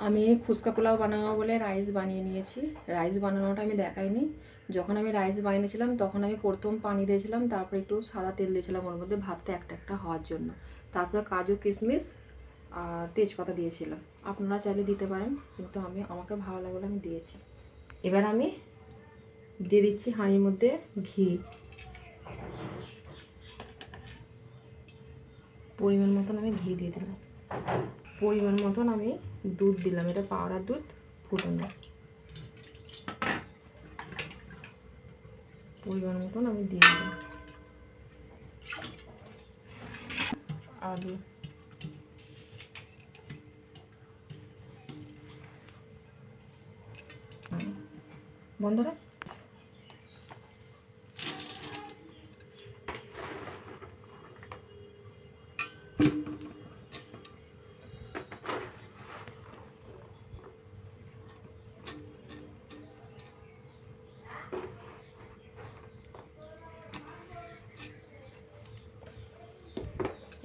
আমি ফুচকা পোলাও বানাবো বলে রাইস বানিয়ে নিয়েছি। রাইস বানানোটা আমি দেখাইনি। যখন আমি রাইস বানিয়েছিলাম তখন আমি প্রথম পানি দিয়েছিলাম, তারপরে একটু সাদা তেল দিয়েছিলাম ওর মধ্যে ভাতটা একটা একটা হওয়ার জন্য। তারপরে কাজু কিশমিশ আর তেজপাতা দিয়েছিলাম। আপনারা চাইলে দিতে পারেন, কিন্তু আমাকে ভালো লাগলে আমি দিয়েছি। এবার আমি দিয়ে দিচ্ছি হাঁড়ির মধ্যে ঘি, পরিমাণ মতন আমি ঘি দিয়ে দিলাম। পরিমাণ মতন আমি দুধ দিলাম, এটা পাউডার দুধ ফুটানো। পরিমাণ মতন আমি দিয়ে দিলাম আলু। বন্ধুরা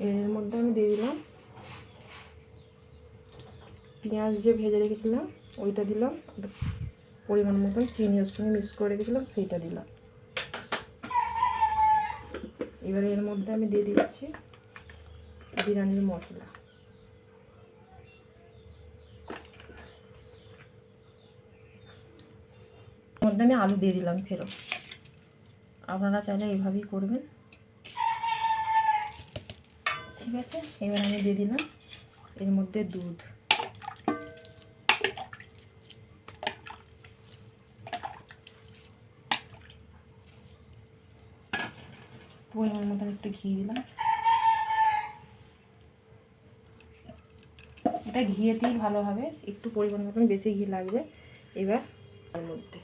এর মধ্যে আমি দিয়ে দিলাম পেঁয়াজ যে ভেজে রেখেছিলাম ওইটা দিলাম, পরিমাণ মতন চিনি ওর সঙ্গে মিক্স করে রেখেছিলাম সেইটা দিলাম। এবারে এর মধ্যে আমি দিয়ে দিচ্ছি বিরিয়ানির মশলা। এর মধ্যে আমি আলু দিয়ে দিলাম ফেরত। আপনারা চাইলে এইভাবেই করবেন, ঠিক আছে। এবার আমি দিয়ে দিলাম এর মধ্যে দুধ। পরিমাণ মতন একটু ঘি দিলাম, এটা ঘিয়েতেই ভালো হবে, একটু পরিমাণ মতন বেশি ঘি লাগবে। এবার এর মধ্যে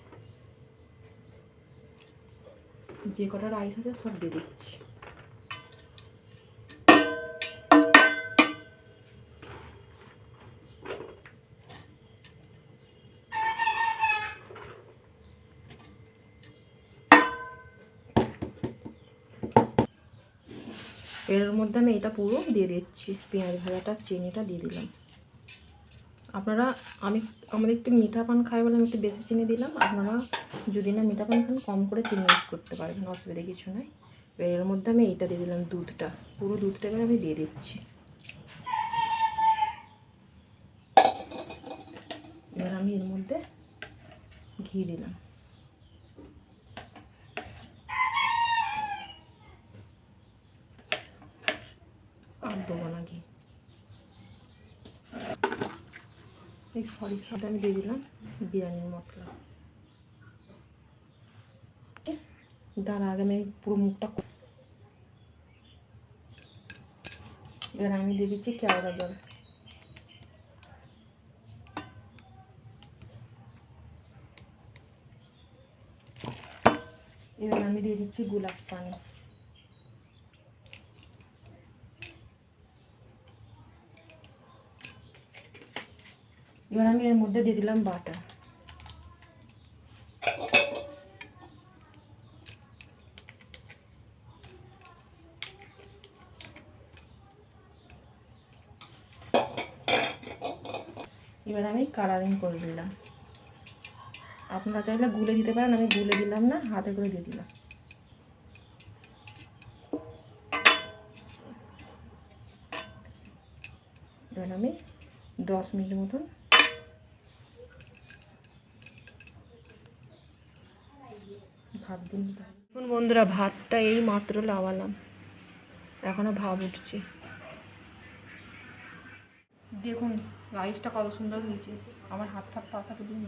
যে কটা রাইস আছে সব দিয়ে দিচ্ছি। এর মধ্যে আমি এটা পুরো দিয়ে দিচ্ছি, পেঁয়াজ ভাজাটা চিনিটা দিয়ে দিলাম। আপনারা আমাদের একটু মিঠা পান খাই বলে আমি একটু বেশি চিনি দিলাম। আপনারা যদি না মিঠা পান খান কম করে চিনি ইউজ করতে পারবেন, অসুবিধা কিছু নয়। এর মধ্যে আমি এইটা দিয়ে দিলাম, দুধটা, পুরো দুধটা এবার আমি দিয়ে দিচ্ছি। এবার আমি এর মধ্যে ঘি দিলাম, আর দেবো না ঘি। সাথে আমি দিয়ে দিলাম বিরিয়ানির মশলা। তার আগে আমি পুরো মুখটা, এবার আমি দিয়ে দিচ্ছি কেওড়া জল। এবার আমি দিয়ে দিচ্ছি গোলাপ পানি। এবার আমি এর মধ্যে দিয়ে দিলাম বাটার। এবার আমি কালারিং করে দিলাম। আপনারা চাইলে গুলে দিতে পারেন, আমি গুলে দিলাম না, হাতে করে দিয়ে দিলাম। এবার আমি 10 মিনিট মতন ভাত দিন। এখন বন্ধুরা ভাতটা এই মাত্র লাগালাম, এখনো ভাব উঠছে। দেখুন রাইসটা কত সুন্দর হয়েছে, আমার হাত পা দিন।